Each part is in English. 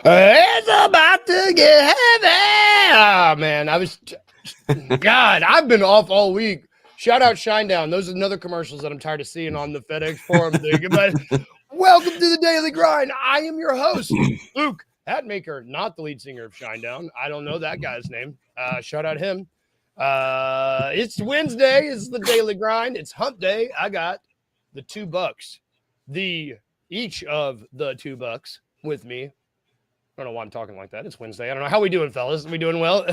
It's about to get heavy. Oh, man. God, I've been off all week. Shout out Shinedown. Those are another commercials that I'm tired of seeing on the FedEx Forum thing. But welcome to the Daily Grind. I am your host, Luke Hatmaker, not the lead singer of Shinedown. I don't know that guy's name. Shout out him. It's Wednesday. It's the Daily Grind. It's hump day. I got the $2. Each of the $2 with me. I don't know why I'm talking like that. It's Wednesday. I don't know. How we doing, fellas? Are we doing well?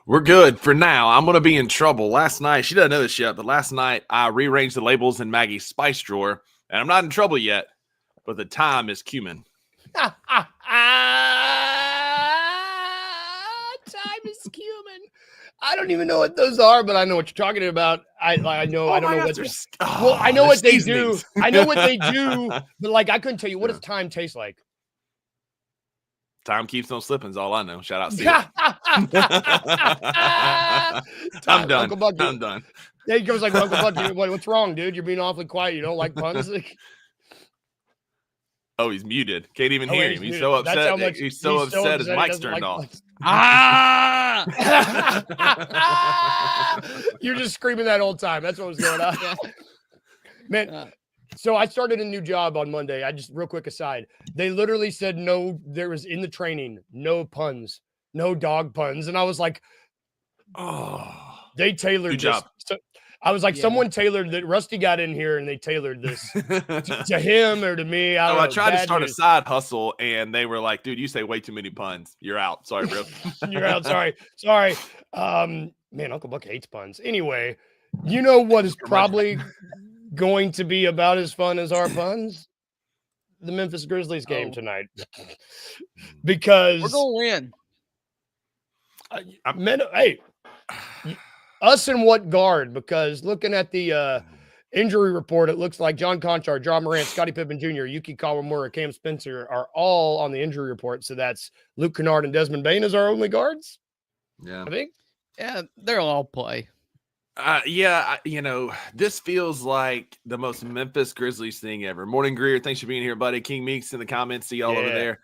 We're good for now. I'm going to be in trouble. Last night, she doesn't know this yet, but last night I rearranged the labels in Maggie's spice drawer, and I'm not in trouble yet, but the time is cumin. Time is cumin. I don't even know what those are, but I know what you're talking about. I know. I don't know what. Well, I know what they do. I know what they do, but like I couldn't tell you what does time taste like. Time keeps on slipping is all I know. Shout out to you. I'm done. Uncle Buck, I'm done. Yeah, he goes like, Uncle Buck, dude, what's wrong, dude? You're being awfully quiet. You don't like puns? Oh, he's muted. Can't even hear him. He's muted. so upset. He's so upset his mic's turned off. You're just screaming that whole time. That's what was going on. Man, so I started a new job on Monday. Real quick aside, they literally said no, there was in the training, no puns, no dog puns. And I was like, oh, they tailored good this. Job. So I was like, someone tailored that. Rusty got in here and they tailored this to him or to me. I tried to start a side hustle and they were like, dude, you say way too many puns. You're out. Sorry, bro. You're out. Sorry. Man, Uncle Buck hates puns. Anyway, you know what is probably going to be about as fun as our puns? The Memphis Grizzlies game tonight. Because we're going to win. Hey, us and what guard? Because looking at the injury report, it looks like John Conchar, John Morant, Scottie Pippen Jr., Yuki Kawamura, Cam Spencer are all on the injury report. So that's Luke Kennard and Desmond Bane as our only guards. Yeah, I think. Yeah, they'll all play. This feels like the most Memphis Grizzlies thing ever. Morning Greer, thanks for being here, buddy. King Meeks in the comments, see y'all over there.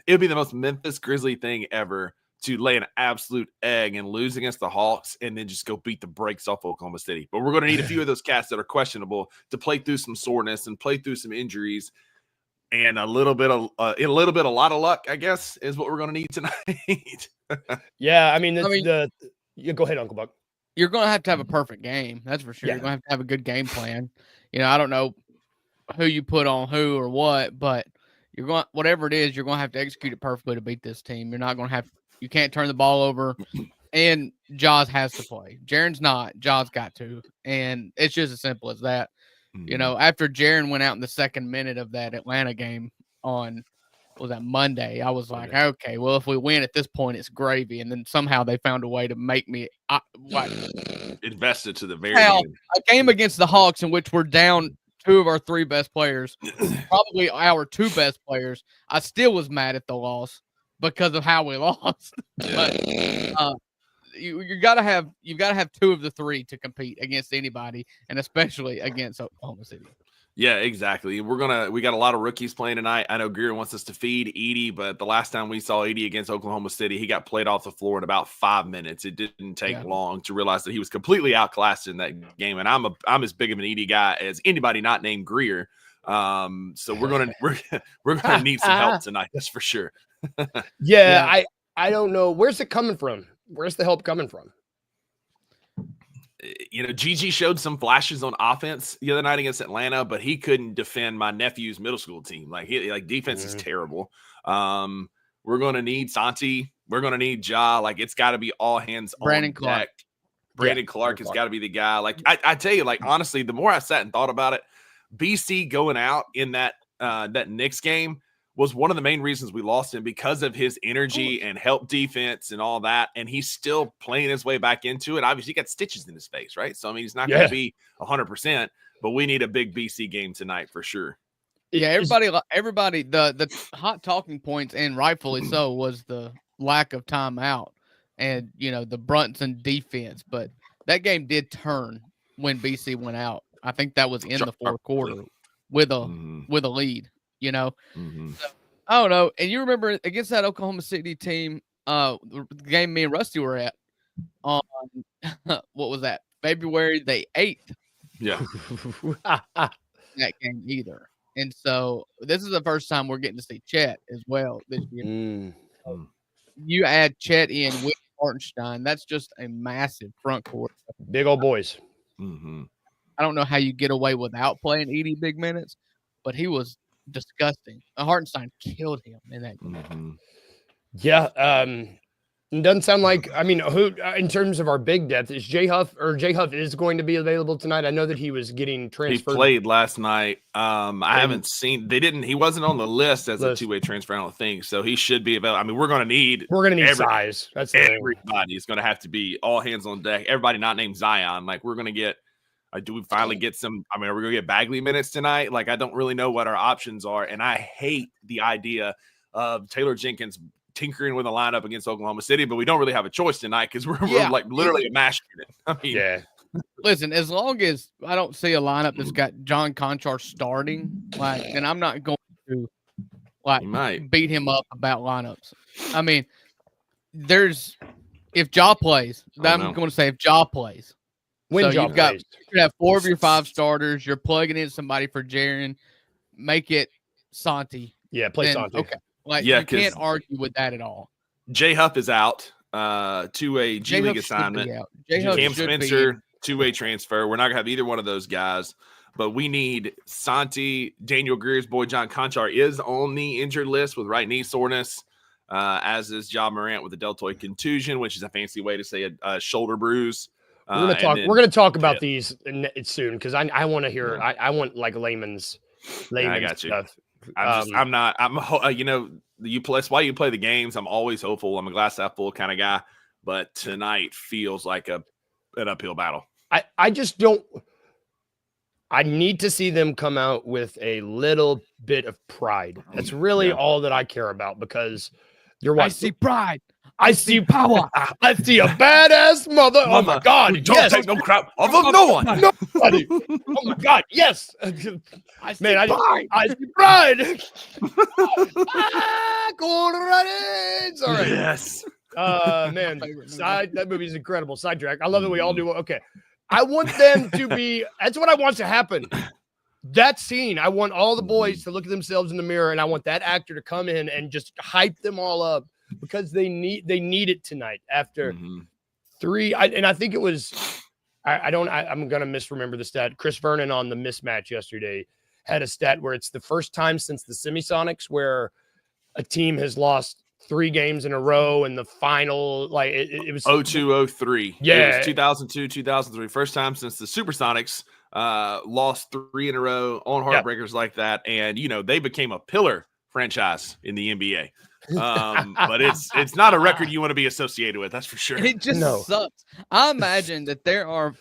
It would be the most Memphis Grizzly thing ever to lay an absolute egg and lose against the Hawks and then just go beat the brakes off Oklahoma City. But we're going to need a few of those cats that are questionable to play through some soreness and play through some injuries. And a lot of luck, I guess, is what we're going to need tonight. Yeah, I mean, go ahead, Uncle Buck. You're going to have a perfect game. That's for sure. Yeah. You're going to have a good game plan. I don't know who you put on who or what, but whatever it is, you're going to have to execute it perfectly to beat this team. You're not going to you can't turn the ball over, and Jaws has to play. Jaren's not. Jaws got to, and it's just as simple as that. Mm-hmm. After Jaren went out in the second minute of that Atlanta game on Monday, I was like, okay, well, if we win at this point, it's gravy. And then somehow they found a way to make me invested to the very end. A game against the Hawks in which we're down two of our three best players, probably our two best players. I still was mad at the loss because of how we lost. But you've got to have two of the three to compete against anybody, and especially against Oklahoma City. Yeah, exactly. We got a lot of rookies playing tonight. I know Greer wants us to feed Edie, but the last time we saw Edie against Oklahoma City, he got played off the floor in about 5 minutes. It didn't take long to realize that he was completely outclassed in that game. And I'm as big of an Edie guy as anybody not named Greer. So we're gonna need some help tonight. That's for sure. Yeah, I don't know. Where's it coming from? Where's the help coming from? Gigi showed some flashes on offense the other night against Atlanta, but he couldn't defend my nephew's middle school team. Defense is terrible. We're going to need Santi. We're going to need Ja. It's got to be all hands on deck. Brandon Clark has got to be the guy. I tell you, honestly, the more I sat and thought about it, BC going out in that Knicks game was one of the main reasons we lost him, because of his energy and help defense and all that. And he's still playing his way back into it. Obviously, he got stitches in his face, right? So, I mean, he's not going to be 100%, but we need a big BC game tonight for sure. Yeah, everybody, the hot talking points, and rightfully so, was the lack of timeout and, the Brunson defense. But that game did turn when BC went out. I think that was in the fourth quarter with a lead. So I don't know. And you remember against that Oklahoma City team, the game me and Rusty were at on what was that? February the 8th. Yeah. That game either. And so this is the first time we're getting to see Chet as well this year. You add Chet in with Hartenstein, that's just a massive front court. Big old boys. I don't know how you get away without playing Edie big minutes, but he was disgusting. Hartenstein killed him in that game. Yeah. It doesn't sound like, I mean, who in terms of our big depth is J Huff is going to be available tonight. I know that he was getting transferred. He played last night. I haven't seen, he wasn't on the list as a two-way transfer, I don't think. So he should be available. I mean, we're going to need size. That's everybody is going to have to be all hands on deck. Everybody not named Zion. Like, we're going to get, do we finally get some, I mean, are we going to get Bagley minutes tonight? Like, I don't really know what our options are. And I hate the idea of Taylor Jenkins tinkering with a lineup against Oklahoma City, but we don't really have a choice tonight because we're like literally a mash unit. I mean, listen, as long as I don't see a lineup that's got John Conchar starting, like, then I'm not going to beat him up about lineups. I mean, if Ja plays, I'm going to say if Ja plays. When so you have 4 of your 5 starters. You're plugging in somebody for Jaren. Make it Santi. Yeah, play Santi. Okay. Like, you can't argue with that at all. J Huff is out to a G League assignment. Cam Spencer, two-way transfer. We're not going to have either one of those guys, but we need Santi. Daniel Greer's boy, John Conchar, is on the injured list with right knee soreness, as is Ja Morant with a deltoid contusion, which is a fancy way to say a shoulder bruise. We're going to talk about these soon because I want to hear. I want like layman's I got you. Stuff. That's why you play the games. I'm always hopeful. I'm a glass half full kind of guy, but tonight feels like an uphill battle. I just don't. I need to see them come out with a little bit of pride. That's really all that I care about because I see pride. I see power. I see a badass mother. Oh my God! Don't take no crap off of no one. Nobody. Oh my God! Yes. I see pride. Colorado. All right. Yes. Man, that movie is incredible. Sidetrack. I love that we all do. Okay. I want them to be. That's what I want to happen. That scene. I want all the boys to look at themselves in the mirror, and I want that actor to come in and just hype them all up. Because they need it tonight after 3. I think it was I'm gonna misremember the stat. Chris Vernon on the mismatch yesterday had a stat where it's the first time since the Semisonics where a team has lost 3 games in a row in the final. Like it was 02-03. Yeah, it was 2002, 2003. First time since the Supersonics lost 3 in a row on heartbreakers like that, and they became a pillar franchise in the NBA. But it's not a record you want to be associated with, that's for sure. It just sucks. I imagine that there are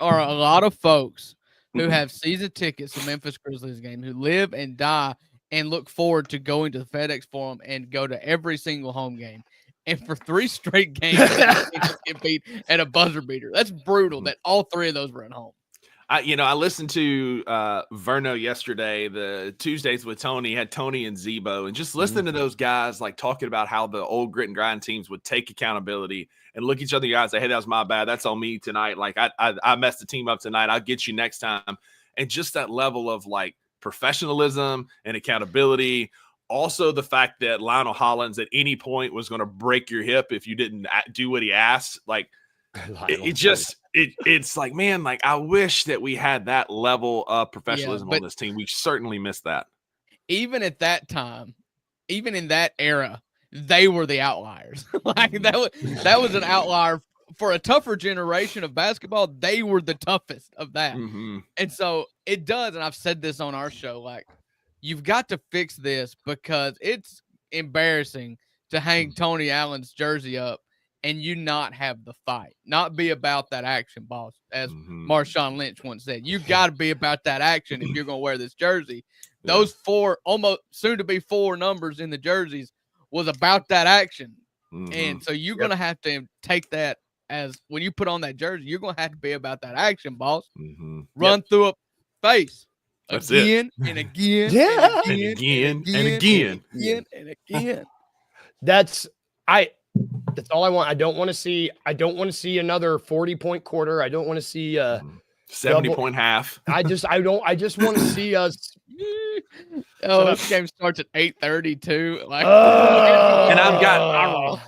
a lot of folks who have season tickets to Memphis Grizzlies game who live and die and look forward to going to the FedEx Forum and go to every single home game. And for 3 straight games, get beat at a buzzer beater. That's brutal. That all 3 of those were at home. I listened to Verno yesterday, the Tuesdays with Tony, had Tony and Zebo, and just listening to those guys like talking about how the old grit and grind teams would take accountability and look each other in the eye and say, hey, that was my bad. That's on me tonight. Like I messed the team up tonight. I'll get you next time. And just that level of like professionalism and accountability. Also the fact that Lionel Hollins at any point was going to break your hip if you didn't do what he asked. Like, it's like, man, like I wish that we had that level of professionalism on this team. We certainly missed that. Even at that time, even in that era, they were the outliers. Like that was an outlier for a tougher generation of basketball. They were the toughest of that. And so it does. And I've said this on our show, like you've got to fix this because it's embarrassing to hang Tony Allen's jersey up and you not have the fight, not be about that action, boss. As Marshawn Lynch once said, you got to be about that action if you're going to wear this jersey. Those 4, almost soon to be 4 numbers in the jerseys was about that action. And so you're going to have to take that as when you put on that jersey, you're going to have to be about that action, boss. Run through a face. That's again and again Yeah. and And again again and again. and again. That's all I want. I don't want to see another 40-point quarter. I don't want to see 70-point half. I just want to see us. Oh, this game starts at 8:30 too. Like, And I've got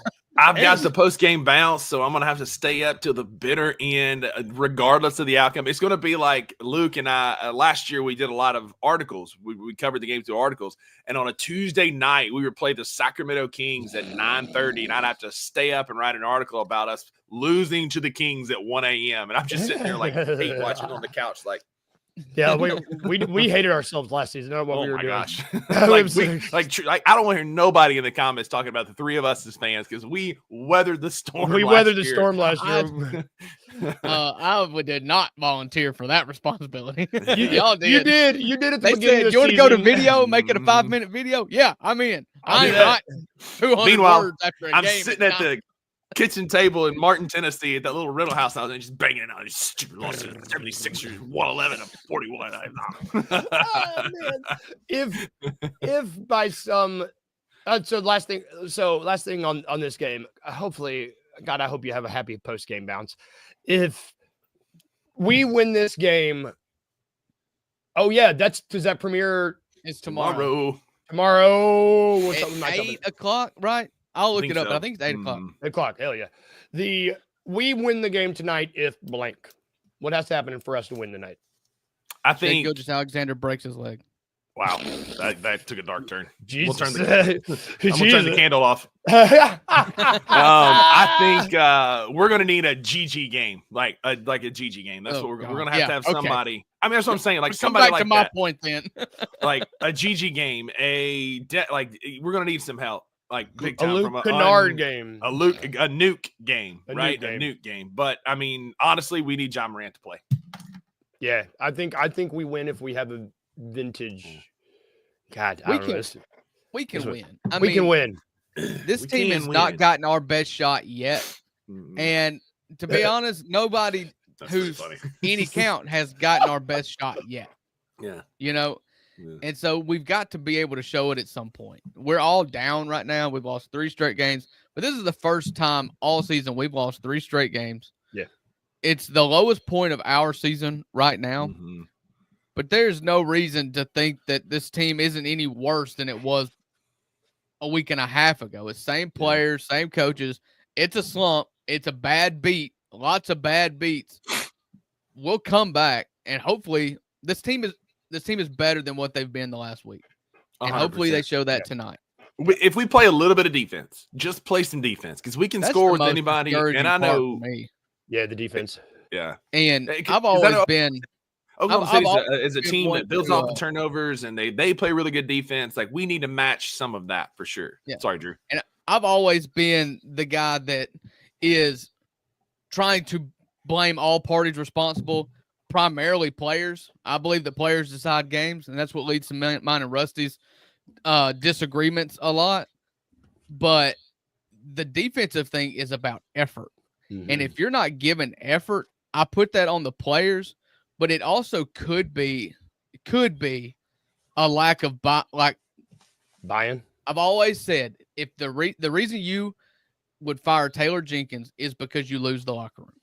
the And- post game bounce, so I'm gonna have to stay up till the bitter end, regardless of the outcome. It's gonna be like Luke and I last year. We did a lot of articles. We covered the game through articles, and on a Tuesday night, we would play the Sacramento Kings at 9:30, and I'd have to stay up and write an article about us losing to the Kings at 1 a.m. And I'm just sitting there like hate watching on the couch, like. Yeah, we hated ourselves last season. I don't know what Oh we were my doing. gosh! Like, like I don't want to hear nobody in the comments talking about the three of us as fans because we weathered the storm. we weathered the storm last year. I did not volunteer for that responsibility. You Y'all did. You did at the They beginning said, of "You the want to go to season." video, make it a 5-minute video?" Yeah, I'm in. I'm not 200 Meanwhile, words after a I'm game. sitting at the kitchen table in Martin, Tennessee, at that little rental house, and I was just banging it out. These stupid lost to the 76ers, 111 to 41. Oh, man. If by some last thing on this game, hopefully, God, I hope you have a happy post game bounce. If we win this game, oh yeah, does that premiere It's tomorrow. What's At up with my 8 o'clock, right? I'll look it up. so. But I think it's 8 o'clock. 8 o'clock. Hell yeah. We win the game tonight if blank. What has to happen for us to win tonight? I Shea think. Gilgeous-Alexander breaks his leg. Wow, that took a dark turn. Jesus. I'm gonna turn the candle off. I I think we're gonna need a GG game, like a GG game. That's what we're gonna have to have somebody. Okay. I mean, that's what I'm saying. Like somebody like to my point, then. Like a GG game, we're gonna need some help, like big time, a Luke from Kennard game, a nuke game, a right? Nuke game. A nuke game. But I mean, honestly, we need John Morant to play. Yeah, I think we win if we have a vintage. God, I don't know. We can win. We can win. This team has not gotten our best shot yet. And to be honest, nobody who's any count has gotten our best shot yet. Yeah. You know, and so we've got to be able to show it at some point. We're all down right now. We've lost 3 straight games, but this is the first time all season we've lost 3 straight games. Yeah. It's the lowest point of our season right now. Mm-hmm. But there's no reason to think that this team isn't any worse than it was a week and a half ago. It's same players, same coaches. It's a slump. It's a bad beat. Lots of bad beats. We'll come back, and hopefully this team is better than what they've been the last week. And 100%. hopefully they show that tonight. If we play a little bit of defense, just play some defense, because we can score with anybody. And I know, yeah, the defense. Yeah, and I've always been. Oklahoma City is a team that builds off the turnovers, and they play really good defense. Like, we need to match some of that for sure. Yeah. Sorry, Drew. And I've always been the guy that is trying to blame all parties responsible, primarily players. I believe that players decide games, and that's what leads to mine and Rusty's disagreements a lot. But the defensive thing is about effort. Mm-hmm. And if you're not giving effort, I put that on the players. But it also could be a lack of buy-in. I've always said if the reason you would fire Taylor Jenkins is because you lose the locker room.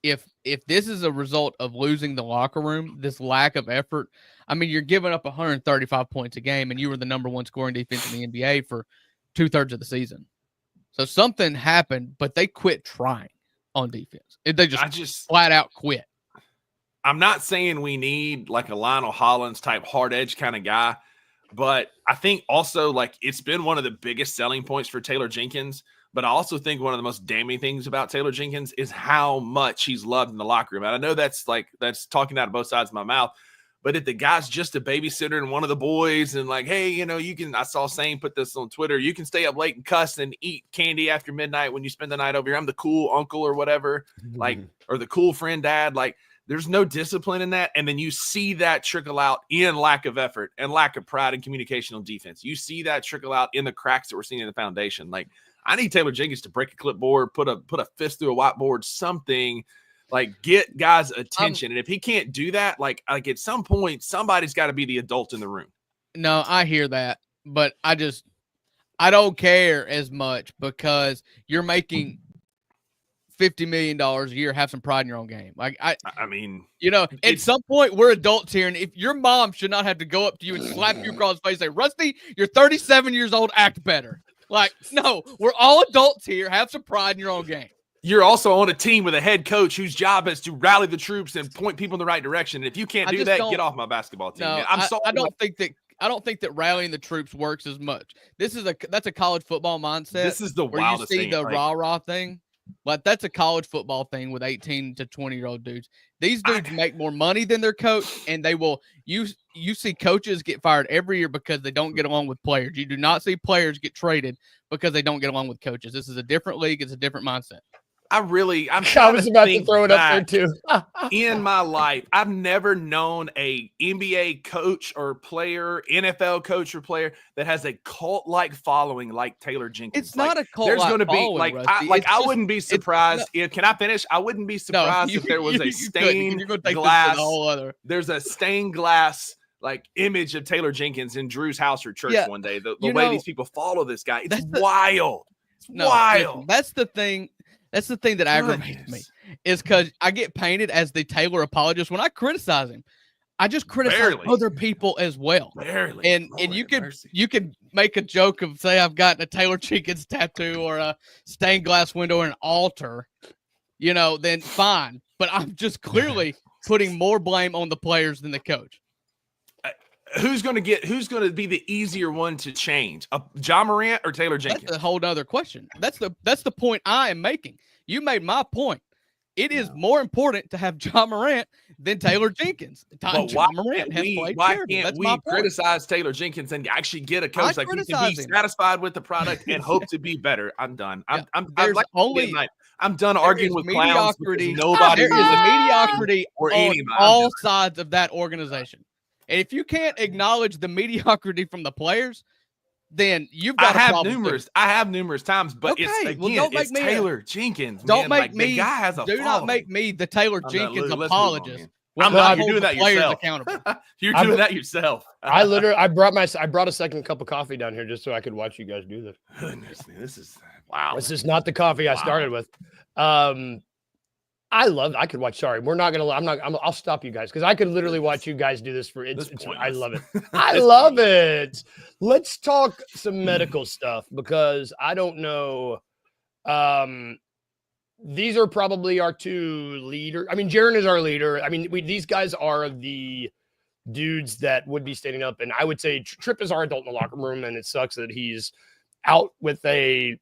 If this is a result of losing the locker room, this lack of effort, I mean, you're giving up 135 points a game, and you were the number 1 scoring defense in the NBA for 2/3 of the season. So something happened, but they quit trying on defense. They just flat out quit. I'm not saying we need like a Lionel Hollins type hard edge kind of guy, but I think also like it's been one of the biggest selling points for Taylor Jenkins. But I also think one of the most damning things about Taylor Jenkins is how much he's loved in the locker room. And I know that's talking out of both sides of my mouth, but if the guy's just a babysitter and one of the boys and like, hey, I saw Sane put this on Twitter, you can stay up late and cuss and eat candy after midnight when you spend the night over here. I'm the cool uncle or whatever, or the cool friend dad, like, there's no discipline in that. And then you see that trickle out in lack of effort and lack of pride and communication on defense. You see that trickle out in the cracks that we're seeing in the foundation. Like, I need Taylor Jenkins to break a clipboard, put a fist through a whiteboard, something Like, get guys' attention. And if he can't do that, like at some point, somebody's got to be the adult in the room. No, I hear that, but I don't care as much because you're making $50 million a year. Have some pride in your own game. Like I mean, at some point we're adults here, and if your mom should not have to go up to you and slap you across the face and say, Rusty, you're 37 years old, act better. Like, no, we're all adults here. Have some pride in your own game. You're also on a team with a head coach whose job is to rally the troops and point people in the right direction. And if you can't do that, get off my basketball team. No, Man. I'm sorry. I don't think that rallying the troops works as much. That's a college football mindset. This is the wildest thing. thing. The rah-rah thing. But that's a college football thing with 18 to 20-year-old dudes. These dudes make more money than their coach, and they will you see coaches get fired every year because they don't get along with players. You do not see players get traded because they don't get along with coaches. This is a different league. It's a different mindset. I was about to throw it up there too. In my life, I've never known a NBA coach or player, NFL coach or player that has a cult-like following like Taylor Jenkins. It's not a cult. There's going to be I wouldn't be surprised if. Can I finish? I wouldn't be surprised if there was a stained glass. There's a stained glass image of Taylor Jenkins in Drew's house or church one day. The way these people follow this guy, it's wild. It's wild. Listen, that's the thing. That's the thing that aggravates me is because I get painted as the Taylor apologist when I criticize him. I just criticize other people as well. And you could make a joke of say I've got a Taylor Jenkins tattoo or a stained glass window or an altar, then fine. But I'm just clearly putting more blame on the players than the coach. Who's going to be the easier one to change? John Morant or Taylor Jenkins? That's a whole other question. That's the point I am making. You made my point. It is more important to have John Morant than Taylor Jenkins. But why can't we criticize Taylor Jenkins and actually get a coach like he can be satisfied with the product and hope to be better? I'm done. I'm done arguing with clowns. There is mediocrity on all sides of that organization. And if you can't acknowledge the mediocrity from the players, then you've got I have numerous times, but it's Taylor Jenkins. Don't make me. The guy has a do not make me the Taylor Jenkins apologist. You're doing that yourself. You're doing that yourself. I brought a second cup of coffee down here just so I could watch you guys do this. Goodness, this is wow. This is not the coffee I started with. I could watch. Sorry, we're not gonna. I'll stop you guys because I could literally watch you guys do this for. I love it. I love it. Let's talk some medical stuff because I don't know. These are probably our two leaders. I mean, Jaron is our leader. I mean, these guys are the dudes that would be standing up, and I would say Tripp is our adult in the locker room, and it sucks that he's out with a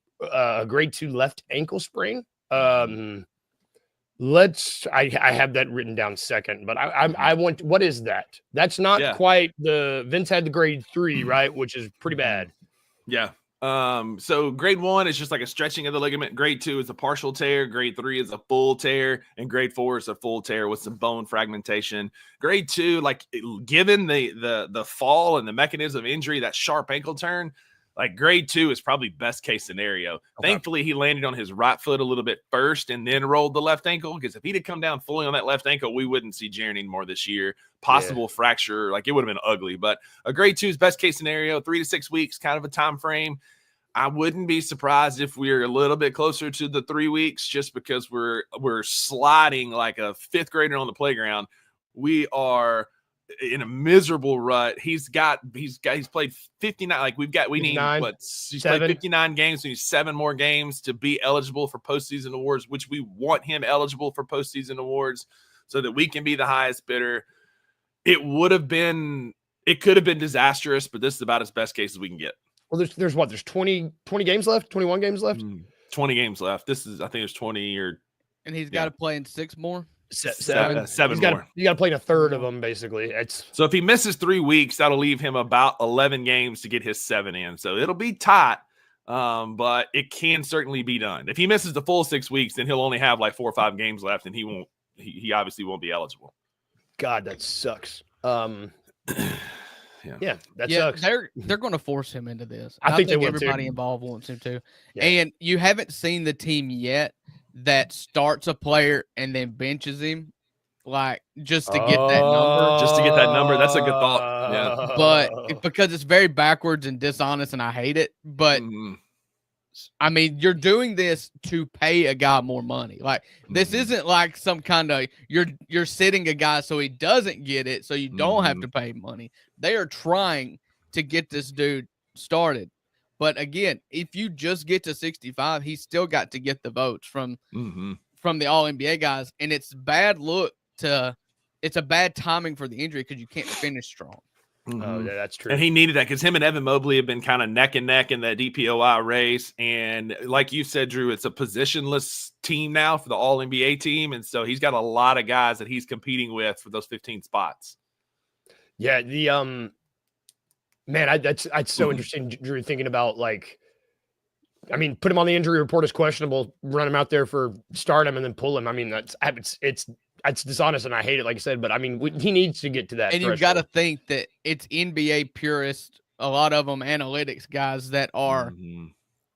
grade 2 left ankle sprain. I have that written down second, but I want, what is that? That's not quite Vince had the grade 3, right? Which is pretty bad. Yeah. So grade 1 is just like a stretching of the ligament. Grade 2 is a partial tear. Grade 3 is a full tear, and grade 4 is a full tear with some bone fragmentation. Grade 2, given the fall and the mechanism of injury, that sharp ankle turn, grade 2 is probably best case scenario. Okay. Thankfully, he landed on his right foot a little bit first and then rolled the left ankle, because if he'd have come down fully on that left ankle, we wouldn't see Jaron anymore this year. Possible fracture, it would have been ugly. But a grade 2 is best case scenario, 3 to 6 weeks, kind of a time frame. I wouldn't be surprised if we're a little bit closer to the 3 weeks, just because we're sliding like a fifth grader on the playground. We are in a miserable rut. He's played 59. He's played 59 games. We need 7 more games to be eligible for postseason awards, which we want him eligible for postseason awards so that we can be the highest bidder. It could have been disastrous, but this is about as best case as we can get. Well, there's 20 games left, 21 games left. 20 games left. I think there's 20 and he's got to play in 6 more. Seven more. You got to play in a third of them, basically. So if he misses 3 weeks, that'll leave him about 11 games to get his 7 in. So it'll be tight, but it can certainly be done. If he misses the full 6 weeks, then he'll only have 4 or 5 games left, and he obviously won't be eligible. God, that sucks. That sucks. They're going to force him into this. I think everybody involved wants him to. Yeah. And you haven't seen the team yet that starts a player and then benches him, like just to get that number. Just to get that number. That's a good thought. Yeah. But because it's very backwards and dishonest, and I hate it. But I mean, you're doing this to pay a guy more money. Like this isn't like some kind of you're sitting a guy so he doesn't get it, so you don't have to pay money. They are trying to get this dude started. But again, if you just get to 65, he's still got to get the votes from the All NBA guys, and it's a bad timing for the injury because you can't finish strong. Oh, yeah, that's true. And he needed that because him and Evan Mobley have been kind of neck and neck in that DPOI race. And like you said, Drew, it's a positionless team now for the All NBA team, and so he's got a lot of guys that he's competing with for those 15 spots. Yeah, the man, that's so interesting, Drew, thinking about like, I mean, put him on the injury report as questionable, run him out there for start him and then pull him. I mean, it's dishonest and I hate it, like I said, but I mean, he needs to get to that. And you've got to think that it's NBA purists, a lot of them analytics guys that are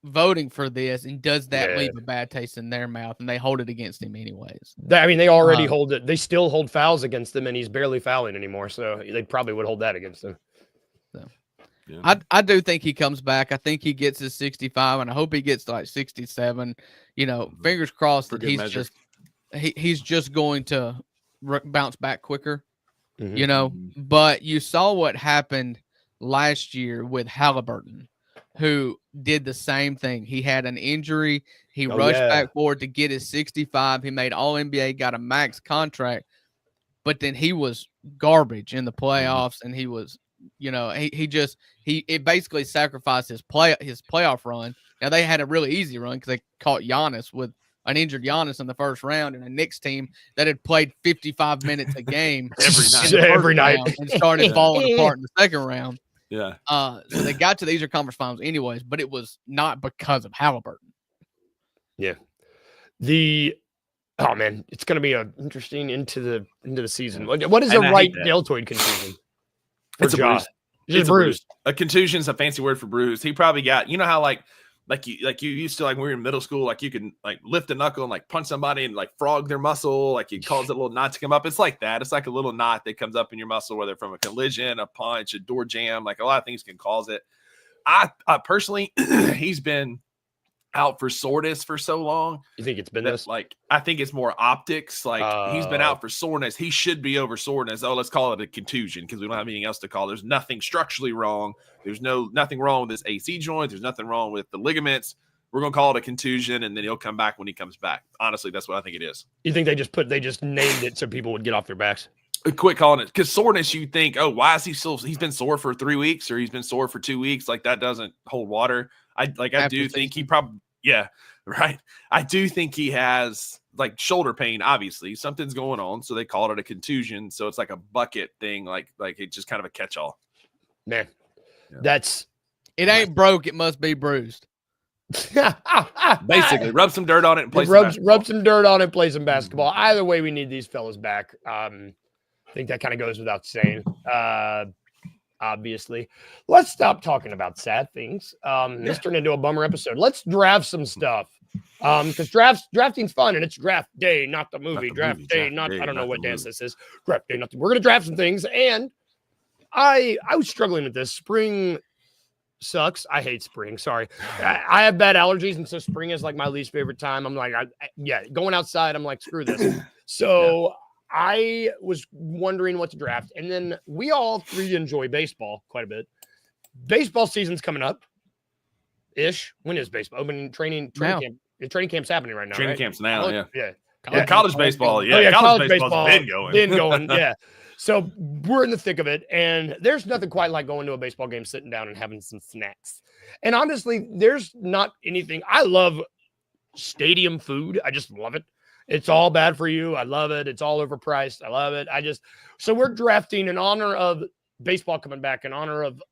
voting for this, and does that leave a bad taste in their mouth, and they hold it against him anyways. I mean, they already hold it. They still hold fouls against him, and he's barely fouling anymore, so they probably would hold that against him. So. Yeah. I do think he comes back. I think he gets his 65, and I hope he gets like 67. You know, fingers crossed that he's just going to bounce back quicker. You know, but you saw what happened last year with Halliburton, who did the same thing. He had an injury. He rushed back forward to get his 65. He made All NBA, got a max contract, but then he was garbage in the playoffs, and he was. You know, it basically sacrificed his playoff run. Now they had a really easy run because they caught Giannis with an injured Giannis in the first round, and a Knicks team that had played 55 minutes a game every night and started falling apart in the second round. Yeah. So they got to the Eastern Conference Finals anyways, but it was not because of Halliburton. Yeah. Oh man, it's going to be interesting into the season. What is a right deltoid contusion? It's a bruise. It's a bruise. A contusion is a fancy word for bruise. He probably got, you know how like you used to, like when we were in middle school, like you can like lift a knuckle and like punch somebody and like frog their muscle, like it causes a little knot to come up. It's like that. It's like a little knot that comes up in your muscle, whether from a collision, a punch, a door jam, like a lot of things can cause it. I personally, he's been out for soreness for so long. You think it's been this? Like, I think it's more optics. Like he's been out for soreness. He should be over soreness. Oh, let's call it a contusion because we don't have anything else to call. There's nothing structurally wrong. There's nothing wrong with this AC joint. There's nothing wrong with the ligaments. We're going to call it a contusion, and then he'll come back when he comes back. Honestly, that's what I think it is. You think they just named it so people would get off their backs? Quit calling it, because soreness, you think, oh, why is he's been sore for 3 weeks or he's been sore for 2 weeks? Like that doesn't hold water. I do think he probably, right. I do think he has like shoulder pain. Obviously something's going on. So they called it a contusion. So it's like a bucket thing. Like it's just kind of a catch-all. Man, it ain't broke. It must be bruised. Basically rub some dirt on it and play rub some dirt on it and play some basketball. Either way, we need these fellas back. I think that kind of goes without saying. Obviously, let's stop talking about sad things. This turned into a bummer episode. Let's draft some stuff. Because drafting's fun, and it's draft day, not the movie. Draft day, I don't know what dance this is. Draft day, we're gonna draft some things, and I was struggling with this. Spring sucks. I hate spring. Sorry. I have bad allergies, and so spring is like my least favorite time. I'm like, going outside, I'm like, screw this. So I was wondering what to draft, and then we all three enjoy baseball quite a bit. Baseball season's coming up. Ish. When is baseball? Open training camp. The training camp's happening right now. Training camp's now, yeah. College baseball. College baseball's been going. Yeah. So we're in the thick of it, and there's nothing quite like going to a baseball game, sitting down and having some snacks. And honestly, there's not anything. I love stadium food. I just love it. It's all bad for you. I love it. It's all overpriced. I love it. So we're drafting in honor of baseball coming back, in honor of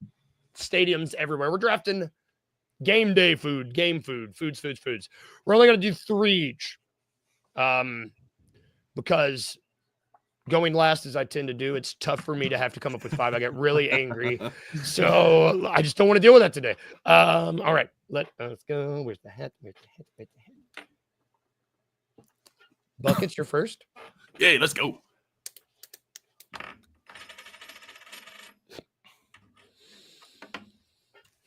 stadiums everywhere. We're drafting game day food, foods. We're only going to do 3 each. Because going last, as I tend to do, it's tough for me to have to come up with 5. I get really angry. So I just don't want to deal with that today. All right, let's go. Where's the hat? Buckets, you're first. Yay, let's go.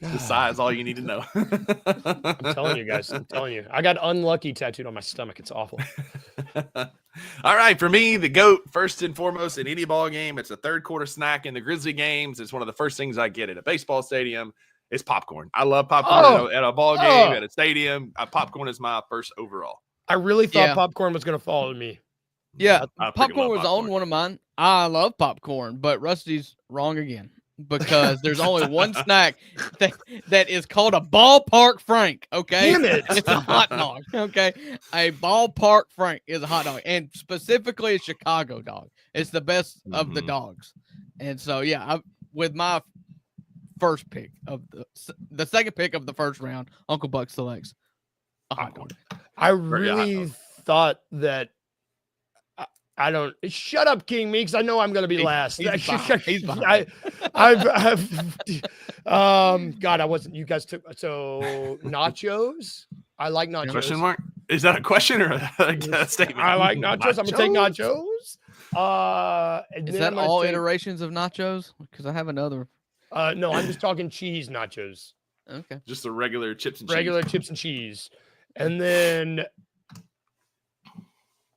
The size is all you need to know. I'm telling you guys. I'm telling you. I got unlucky tattooed on my stomach. It's awful. All right, for me, the GOAT, first and foremost, in any ball game, it's a third quarter snack in the Grizzly games. It's one of the first things I get at a baseball stadium. It's popcorn. I love popcorn at a ball game, at a stadium. Popcorn is my first overall. I really thought popcorn was going to follow me. Yeah, popcorn was on one of mine. I love popcorn, but Rusty's wrong again because there's only one snack that is called a ballpark Frank. Okay, damn it, it's a hot dog. Okay, a ballpark Frank is a hot dog, and specifically a Chicago dog. It's the best of the dogs, and so with my first pick of the second pick of the first round, Uncle Buck selects a hot dog. I really thought that. I don't. Shut up, King Meeks. I know I'm going to be last. He's behind. God, I wasn't. You guys took nachos. I like nachos. Question mark? Is that a question or a statement? I like nachos. I'm gonna take nachos. Is that all iterations of nachos? Because I have another. No, I'm just talking cheese nachos. Okay. Just the regular chips and cheese. Regular chips and cheese, and then.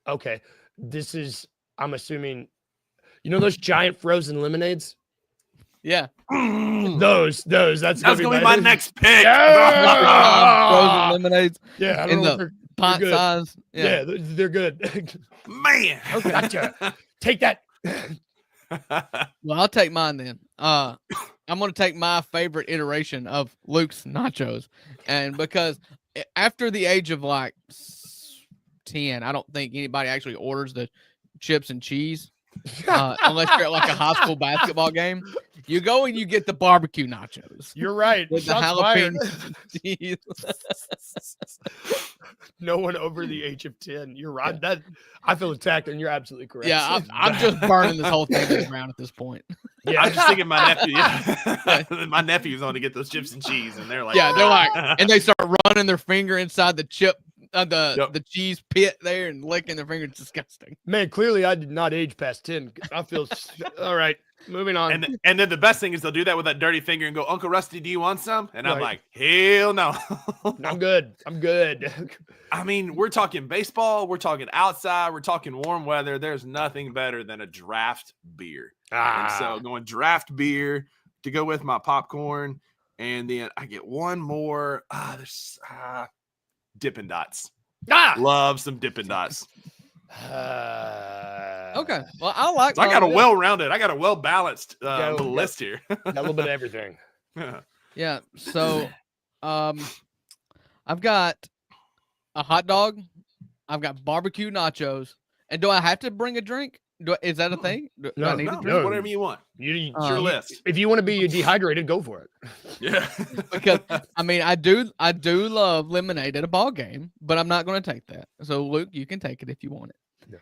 Okay. This is, I'm assuming, those giant frozen lemonades? Yeah. Those. That's gonna be my next pick. Yeah! Frozen lemonades. Yeah. I don't in know the pint size. Yeah, they're good. Man. Okay. Gotcha. Take that. Well, I'll take mine then. I'm going to take my favorite iteration of Luke's nachos. And because after the age of like 10, I don't think anybody actually orders the chips and cheese unless you're at like a high school basketball game. You go and you get the barbecue nachos. You're right. With the jalapeno cheese. No one over the age of 10. You're right. Yeah. I feel attacked, and you're absolutely correct. Yeah, I'm just burning this whole thing to the ground at this point. Yeah, I'm just thinking my nephew. Yeah. My nephew's on to get those chips and cheese, and they're like, and they start running their finger inside the chip. The cheese pit there and licking their fingers. Disgusting. Man, clearly I did not age past 10. I feel all right. Moving on. And then the best thing is they'll do that with that dirty finger and go, Uncle Rusty, do you want some? And I'm like, hell no. I'm good. I mean, we're talking baseball. We're talking outside. We're talking warm weather. There's nothing better than a draft beer. And so going draft beer to go with my popcorn. And then I get one more. There's Dippin' Dots. Love some Dippin' Dots. Okay. Well, I like. So I got a well-balanced little list here. Got a little bit of everything. Yeah. So, I've got a hot dog. I've got barbecue nachos. And do I have to bring a drink? Is that a thing? Do I need a drink? Whatever you want. It's your list. If you want to be dehydrated, go for it. Yeah. Because I mean, I do love lemonade at a ball game, but I'm not going to take that. So Luke, you can take it if you want it. Yeah.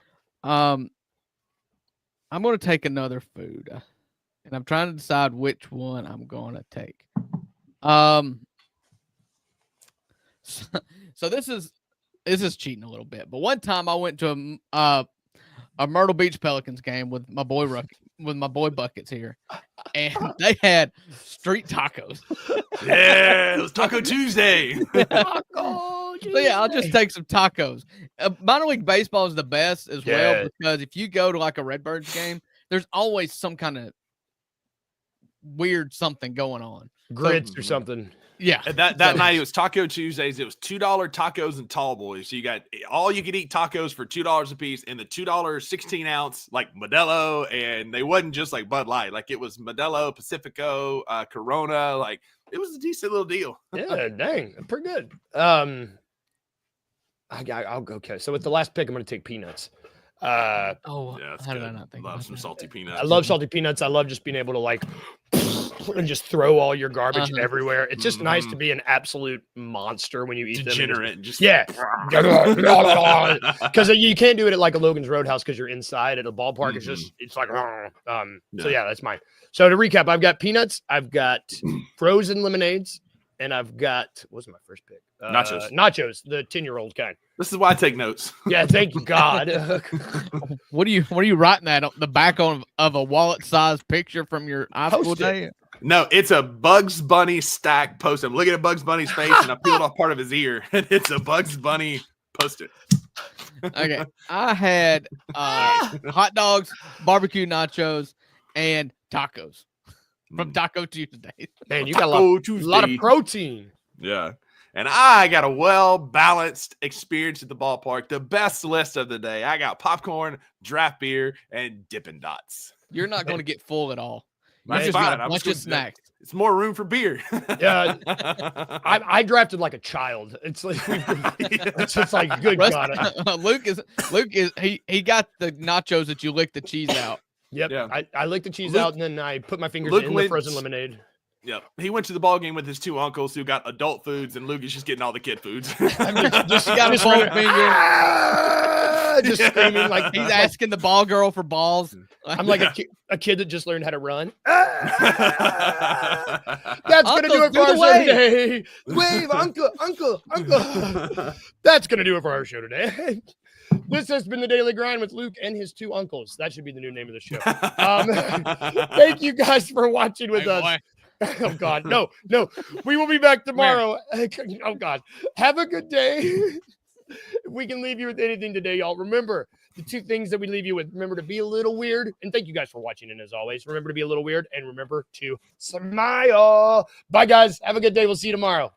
I'm going to take another food, and I'm trying to decide which one I'm going to take. So this is cheating a little bit, but one time I went to a Myrtle Beach Pelicans game with my boy Buckets here, and they had street tacos. Yeah, it was Taco Tuesday. Taco Tuesday. So yeah, I'll just take some tacos. Minor league baseball is the best as well because if you go to like a Redbirds game, there's always some kind of weird something going on, grits or something. Yeah, that night it was Taco Tuesdays. It was $2 tacos and tall boys. So you got all you could eat tacos for $2 a piece, and the $2 16-ounce like Modelo, and they wasn't just like Bud Light. Like it was Modelo, Pacifico, Corona. Like it was a decent little deal. Yeah, dang, pretty good. I'll go. Okay, so with the last pick, I'm going to take peanuts. How did I not think? Love some salty peanuts. I love salty peanuts. I love just being able to like and just throw all your garbage everywhere. It's just nice to be an absolute monster when you eat Degenerate them. Just because you can't do it at like a Logan's Roadhouse because you're inside at a ballpark. It's like So yeah, that's mine. So to recap, I've got peanuts, I've got frozen lemonades, and I've got what's my first pick? Nachos, the 10-year-old kind. This is why I take notes. Yeah, thank you, God. What are you writing that on the back of a wallet-sized picture from your high school day? No, it's a Bugs Bunny stack post-it. I'm looking at Bugs Bunny's face, and I peeled off part of his ear, and it's a Bugs Bunny post-it. Okay, I had hot dogs, barbecue nachos, and tacos from Taco Tuesday. Man, you got a lot of protein. Yeah. And I got a well-balanced experience at the ballpark. The best list of the day. I got popcorn, draft beer, and Dippin' Dots. You're not going to get full at all. That's fine. A bunch of snacks. It's more room for beer. Yeah. I drafted like a child. It's like it's just like good God. Luke is he got the nachos that you lick the cheese out. Yep. Yeah. I licked the cheese out and then I put my fingers in the frozen lemonade. Yep. He went to the ball game with his two uncles who got adult foods, and Luke is just getting all the kid foods. just got his phone finger. Just screaming like he's asking the ball girl for balls. I'm like a kid that just learned how to run. That's going to do it for our show today. Wave, uncle. That's going to do it for our show today. This has been the Daily Grind with Luke and his two uncles. That should be the new name of the show. Thank you guys for watching with us. Oh, God. No. We will be back tomorrow. Oh, God. Have a good day. If we can leave you with anything today, y'all, remember the two things that we leave you with. Remember to be a little weird. And thank you guys for watching. And as always, remember to be a little weird and remember to smile. Bye, guys. Have a good day. We'll see you tomorrow.